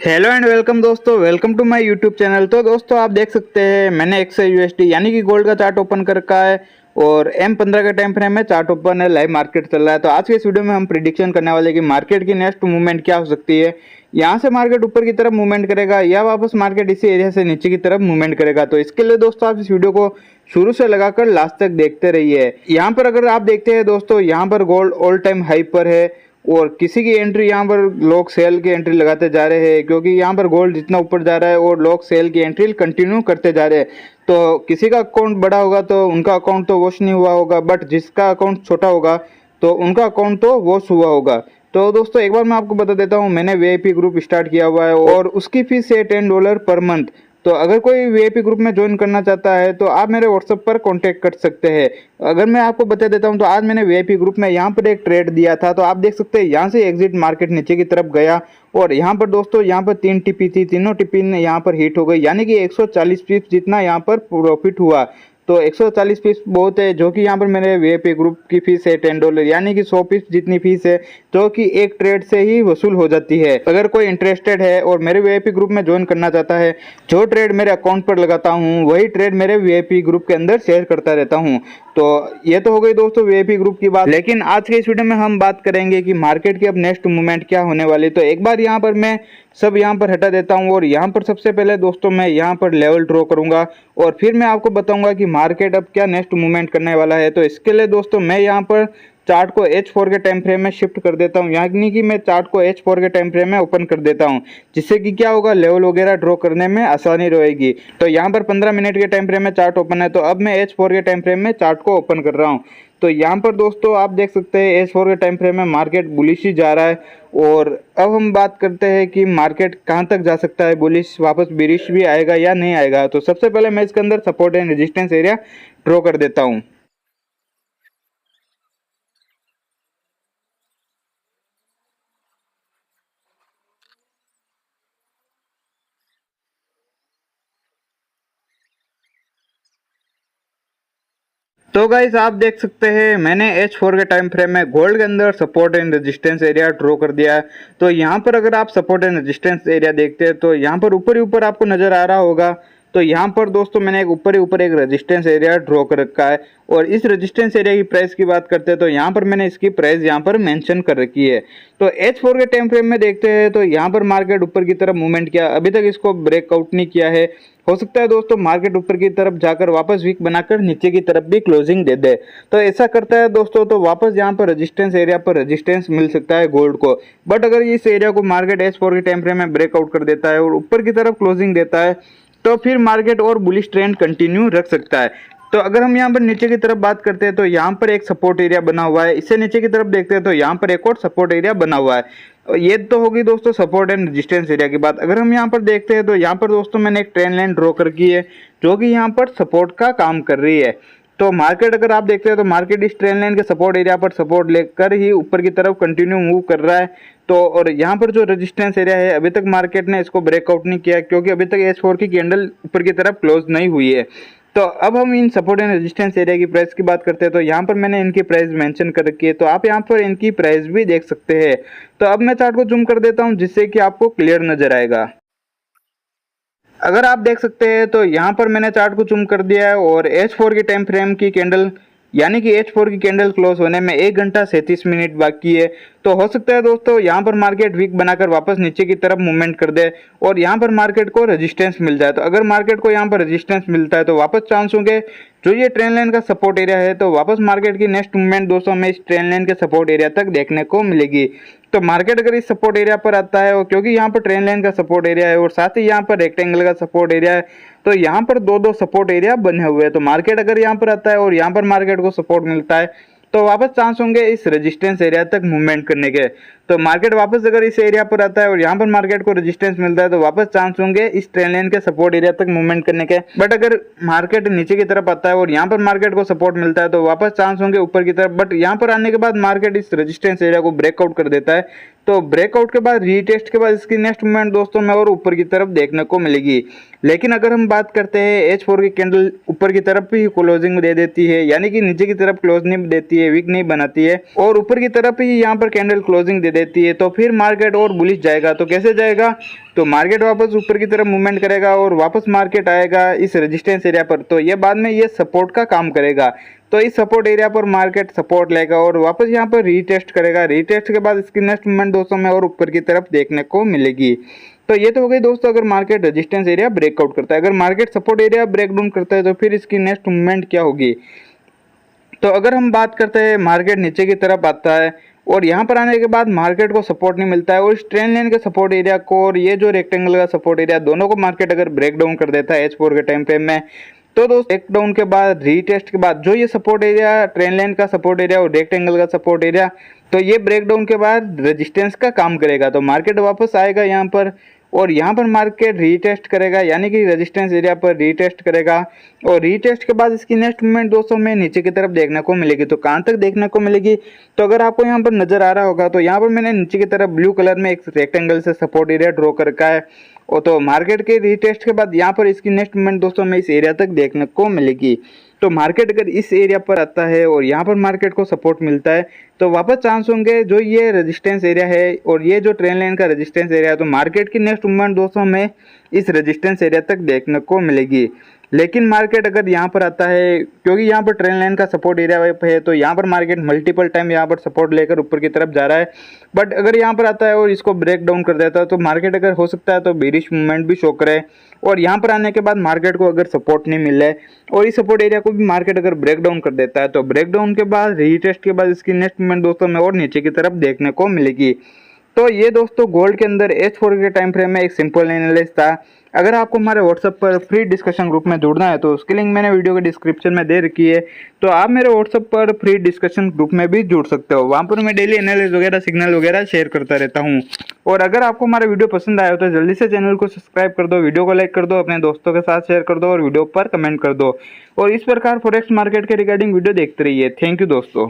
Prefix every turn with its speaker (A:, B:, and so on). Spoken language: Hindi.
A: हेलो एंड वेलकम दोस्तों, welcome to my YouTube channel. तो दोस्तों आप देख सकते हैं मैंने XAUSD यानी कि गोल्ड का चार्ट ओपन कर रखा है और M15 का टाइम फ्रेम में चार्ट ओपन है, लाइव मार्केट चल रहा है। तो आज के इस वीडियो में हम प्रिडिक्शन करने वाले कि मार्केट की नेक्स्ट मूवमेंट क्या हो सकती है। यहाँ से मार्केट ऊपर की तरफ मूवमेंट करेगा या वापस मार्केट इसी एरिया से नीचे की तरफ मूवमेंट करेगा। तो इसके लिए दोस्तों आप इस वीडियो को शुरू से लगाकर लास्ट तक देखते रहिए। यहाँ पर अगर आप देखते हैं दोस्तों, यहाँ पर गोल्ड ऑल टाइम हाई पर है और किसी की एंट्री यहाँ पर लोग सेल की एंट्री लगाते जा रहे हैं, क्योंकि यहाँ पर गोल्ड जितना ऊपर जा रहा है और लोग सेल की एंट्री कंटिन्यू करते जा रहे हैं। तो किसी का अकाउंट बड़ा होगा तो उनका अकाउंट तो वॉश नहीं हुआ होगा, बट जिसका अकाउंट छोटा होगा तो उनका अकाउंट तो वॉश हुआ होगा। तो दोस्तों एक बार मैं आपको बता देता हूँ, मैंने VIP ग्रुप स्टार्ट किया हुआ है और उसकी फीस है $10 पर मंथ। तो अगर कोई VIP ग्रुप में ज्वाइन करना चाहता है तो आप मेरे व्हाट्सएप पर कांटेक्ट कर सकते हैं। अगर मैं आपको बता देता हूं तो आज मैंने VIP ग्रुप में यहाँ पर एक ट्रेड दिया था, तो आप देख सकते हैं यहाँ से एग्जिट मार्केट नीचे की तरफ गया और यहाँ पर दोस्तों यहाँ पर 3 टिप्पी थी, तीनों टिप्पी यहाँ पर हिट हो गई, यानी कि 140 पिप्स जितना यहाँ पर प्रॉफिट हुआ। तो 140 पीस बहुत है, जो कि यहाँ पर मेरे VIP ग्रुप की फीस है $10, यानी कि 100 पीस जितनी फीस है, जो कि एक ट्रेड से ही वसूल हो जाती है। अगर कोई इंटरेस्टेड है और मेरे VIP ग्रुप में ज्वाइन करना चाहता है, जो ट्रेड मेरे अकाउंट पर लगाता हूँ वही ट्रेड मेरे VIP ग्रुप के अंदर शेयर करता रहता हूँ। तो ये तो हो गई दोस्तों VIP ग्रुप की बात, लेकिन आज के इस वीडियो में हम बात करेंगे कि मार्केट की अब नेक्स्ट मूवमेंट क्या होने वाली। तो एक बार यहाँ पर मैं सब यहाँ पर हटा देता हूँ और यहाँ पर सबसे पहले दोस्तों मैं यहाँ पर लेवल ड्रॉ करूँगा और फिर मैं आपको बताऊँगा कि मार्केट अब क्या नेक्स्ट मूवमेंट करने वाला है। तो इसके लिए दोस्तों मैं यहाँ पर चार्ट को H4 के टाइम फ्रेम में शिफ्ट कर देता हूँ, यानी कि मैं चार्ट को H4 के टाइम फ्रेम में ओपन कर देता हूँ, जिससे कि क्या होगा, लेवल वगैरह ड्रॉ करने में आसानी रहेगी। तो यहाँ पर 15 मिनट के टाइम फ्रेम में चार्ट ओपन है, तो अब मैं H4 के टाइम फ्रेम में चार्ट को ओपन कर रहा हूँ। तो यहाँ पर दोस्तों आप देख सकते हैं H4 के टाइम फ्रेम में मार्केट बुलिश ही जा रहा है। और अब हम बात करते हैं कि मार्केट कहाँ तक जा सकता है, बुलिश वापस बिरिश भी आएगा या नहीं आएगा। तो सबसे पहले मैं इसके अंदर support and resistance area draw कर देता हूँ। तो गाइस आप देख सकते हैं मैंने H4 के टाइम फ्रेम में गोल्ड के अंदर support and resistance area draw कर दिया है। तो यहाँ पर अगर आप सपोर्ट एंड रेजिस्टेंस एरिया देखते हैं तो यहाँ पर ऊपर ही ऊपर आपको नजर आ रहा होगा। तो यहाँ पर दोस्तों मैंने एक ऊपर ही ऊपर एक रेजिस्टेंस एरिया ड्रॉ कर रखा है और इस रेजिस्टेंस एरिया की प्राइस की बात करते हैं तो यहाँ पर मैंने इसकी प्राइस यहाँ पर मेंशन कर रखी है। तो H4 के टाइम फ्रेम में देखते हैं तो यहाँ पर मार्केट ऊपर की तरफ मूवमेंट किया, अभी तक इसको ब्रेकआउट नहीं किया है। हो सकता है दोस्तों मार्केट ऊपर की तरफ जाकर वापस वीक बनाकर नीचे की तरफ भी क्लोजिंग दे दे। तो ऐसा करता है दोस्तों तो वापस यहाँ पर रेजिस्टेंस एरिया पर रेजिस्टेंस मिल सकता है गोल्ड को। बट अगर इस एरिया को मार्केट H4 के टाइम फ्रेम में ब्रेकआउट कर देता है और ऊपर की तरफ क्लोजिंग देता है तो फिर मार्केट और बुलिश ट्रेंड कंटिन्यू रख सकता है। तो अगर हम यहाँ पर नीचे की तरफ बात करते हैं तो यहाँ पर एक सपोर्ट एरिया बना हुआ है, इससे नीचे की तरफ देखते हैं तो यहाँ पर एक और सपोर्ट एरिया बना हुआ है। ये तो होगी दोस्तों सपोर्ट एंड रेजिस्टेंस एरिया की बात। अगर हम यहाँ पर देखते हैं तो यहाँ पर दोस्तों मैंने एक ट्रेंड लाइन ड्रॉ कर की है, जो कि यहाँ पर सपोर्ट का काम कर रही है। तो मार्केट अगर आप देखते हैं तो मार्केट इस ट्रेंड लाइन के सपोर्ट एरिया पर सपोर्ट लेकर ही ऊपर की तरफ कंटिन्यू मूव कर रहा है। तो और यहाँ पर जो रेजिस्टेंस एरिया है अभी तक मार्केट ने इसको ब्रेकआउट नहीं किया, क्योंकि अभी तक H4 की कैंडल ऊपर की तरफ क्लोज नहीं हुई है। तो अब हम इन सपोर्ट एंड रेजिस्टेंस एरिया की प्राइस की बात करते हैं तो यहाँ पर मैंने इनकी प्राइस मेंशन कर रखी है, तो आप यहाँ पर इनकी प्राइस भी देख सकते हैं। तो अब मैं चार्ट को जूम कर देता हूँ जिससे कि आपको क्लियर नजर आएगा। अगर आप देख सकते हैं तो यहाँ पर मैंने चार्ट को जूम कर दिया है और H4 की टाइम फ्रेम की कैंडल यानी कि H4 की कैंडल क्लोज होने में 1 घंटा 37 मिनट बाकी है। तो हो सकता है दोस्तों यहाँ पर मार्केट वीक बनाकर वापस नीचे की तरफ मूवमेंट कर दे और यहाँ पर मार्केट को रेजिस्टेंस मिल जाए। तो अगर मार्केट को यहाँ पर रेजिस्टेंस मिलता है तो वापस चांस होंगे जो ये ट्रेंड लाइन का सपोर्ट एरिया है, तो वापस मार्केट की नेक्स्ट मूवमेंट दोस्तों हमें इस ट्रेंड लाइन के सपोर्ट एरिया तक देखने को मिलेगी। तो मार्केट अगर इस सपोर्ट एरिया पर आता है और क्योंकि यहाँ पर ट्रेंड लाइन का सपोर्ट एरिया है और साथ ही यहाँ पर रेक्टेंगल का सपोर्ट एरिया है, तो यहाँ पर दो सपोर्ट एरिया बने हुए हैं। तो मार्केट अगर यहाँ पर आता है और यहाँ पर मार्केट को सपोर्ट मिलता है तो वापस चांस होंगे इस रेजिस्टेंस एरिया तक मूवमेंट करने के। तो मार्केट वापस अगर इस एरिया पर आता है और यहाँ पर मार्केट को रेजिस्टेंस मिलता है तो वापस चांस होंगे इस ट्रेंड लाइन के सपोर्ट एरिया तक मूवमेंट करने के। बट अगर मार्केट नीचे की तरफ आता है और यहाँ पर मार्केट को सपोर्ट मिलता है तो वापस चांस होंगे ऊपर की तरफ। बट यहाँ पर आने के बाद मार्केट इस रेजिस्टेंस एरिया को ब्रेकआउट कर देता है तो ब्रेकआउट के बाद रीटेस्ट के बाद इसकी नेक्स्ट मूवमेंट दोस्तों में और ऊपर की तरफ देखने को मिलेगी। लेकिन अगर हम बात करते हैं H4 की कैंडल ऊपर की तरफ ही क्लोजिंग दे देती है, यानी कि नीचे की तरफ क्लोज नहीं देती है, वीक नहीं बनाती है और ऊपर की तरफ ही यहाँ पर कैंडल क्लोजिंग दे देती है, तो फिर मार्केट और बुलिश जाएगा। तो कैसे जाएगा? तो मार्केट वापस ऊपर की तरफ मूवमेंट करेगा और वापस मार्केट आएगा इस रेजिस्टेंस एरिया पर, तो ये बाद में ये सपोर्ट का काम करेगा। तो इस सपोर्ट एरिया पर मार्केट सपोर्ट लेगा और वापस यहाँ पर रीटेस्ट करेगा। रीटेस्ट के बाद इसकी नेक्स्ट मूवमेंट दोस्तों में और ऊपर की तरफ देखने को मिलेगी। तो ये तो हो गई दोस्तों अगर मार्केट रेजिस्टेंस एरिया ब्रेकआउट करता है। अगर मार्केट सपोर्ट एरिया ब्रेकडाउन करता है तो फिर इसकी नेक्स्ट मूवमेंट क्या होगी? तो अगर हम बात करते हैं मार्केट नीचे की तरफ आता है और यहाँ पर आने के बाद मार्केट को सपोर्ट नहीं मिलता है और इस ट्रेंड लाइन के सपोर्ट एरिया को और ये जो रेक्टेंगल का सपोर्ट एरिया दोनों को मार्केट अगर ब्रेक डाउन कर देता है H4 के टाइम फ्रेम में, तो दोस्तों ब्रेक डाउन के बाद रीटेस्ट के बाद जो ये सपोर्ट एरिया ट्रेंड लाइन का सपोर्ट एरिया और रेक्टेंगल का सपोर्ट एरिया, तो ये ब्रेक डाउन के बाद रेजिस्टेंस का काम करेगा। तो मार्केट वापस आएगा यहाँ पर और यहाँ पर मार्केट रीटेस्ट करेगा, यानी कि रेजिस्टेंस एरिया पर रीटेस्ट करेगा और रीटेस्ट के बाद इसकी नेक्स्ट मूवमेंट दोस्तों में नीचे की तरफ देखने को मिलेगी। तो कहाँ तक देखने को मिलेगी? तो अगर आपको यहाँ पर नजर आ रहा होगा तो यहाँ पर मैंने नीचे की तरफ ब्लू कलर में एक रेक्टेंगल से सपोर्ट एरिया ड्रॉ कर रखा है और तो मार्केट के रीटेस्ट के बाद यहाँ पर इसकी नेक्स्ट मूवमेंट दोस्तों में इस एरिया तक देखने को मिलेगी। तो मार्केट अगर इस एरिया पर आता है और यहाँ पर मार्केट को सपोर्ट मिलता है तो वापस चांस होंगे जो ये रेजिस्टेंस एरिया है और ये जो ट्रेंड लाइन का रेजिस्टेंस एरिया है, तो मार्केट की नेक्स्ट मूवमेंट दोस्तों में इस रेजिस्टेंस एरिया तक देखने को मिलेगी। लेकिन मार्केट अगर यहाँ पर आता है, क्योंकि यहाँ पर ट्रेंड लाइन का सपोर्ट एरिया है तो यहाँ पर मार्केट मल्टीपल टाइम यहाँ पर सपोर्ट लेकर ऊपर की तरफ जा रहा है, बट अगर यहाँ पर आता है और इसको ब्रेक डाउन कर देता है तो मार्केट अगर हो सकता है तो बेरिश मूवमेंट भी शो करे और यहाँ पर आने के बाद मार्केट को अगर सपोर्ट नहीं मिले और इस सपोर्ट एरिया को भी मार्केट अगर ब्रेक डाउन कर देता है तो ब्रेक डाउन के बाद रीटेस्ट के बाद इसकी नेक्स्ट मूवमेंट दोस्तों में और नीचे की तरफ देखने को मिलेगी। तो ये दोस्तों गोल्ड के अंदर H4 के टाइम फ्रेम में एक सिंपल एनालिसिस था। अगर आपको हमारे व्हाट्सएप पर फ्री डिस्कशन ग्रुप में जुड़ना है तो उसकी लिंक मैंने वीडियो के डिस्क्रिप्शन में दे रखी है, तो आप मेरे व्हाट्सएप पर फ्री डिस्कशन ग्रुप में भी जुड़ सकते हो। वहाँ पर मैं डेली एनालिसिस वगैरह सिग्नल वगैरह शेयर करता रहता हूँ। और अगर आपको हमारा वीडियो पसंद आया हो तो जल्दी से चैनल को सब्सक्राइब कर दो, वीडियो को लाइक कर दो, अपने दोस्तों के साथ शेयर कर दो और वीडियो पर कमेंट कर दो और इस प्रकार फॉरेक्स मार्केट के रिगार्डिंग वीडियो देखते रहिए। थैंक यू दोस्तों।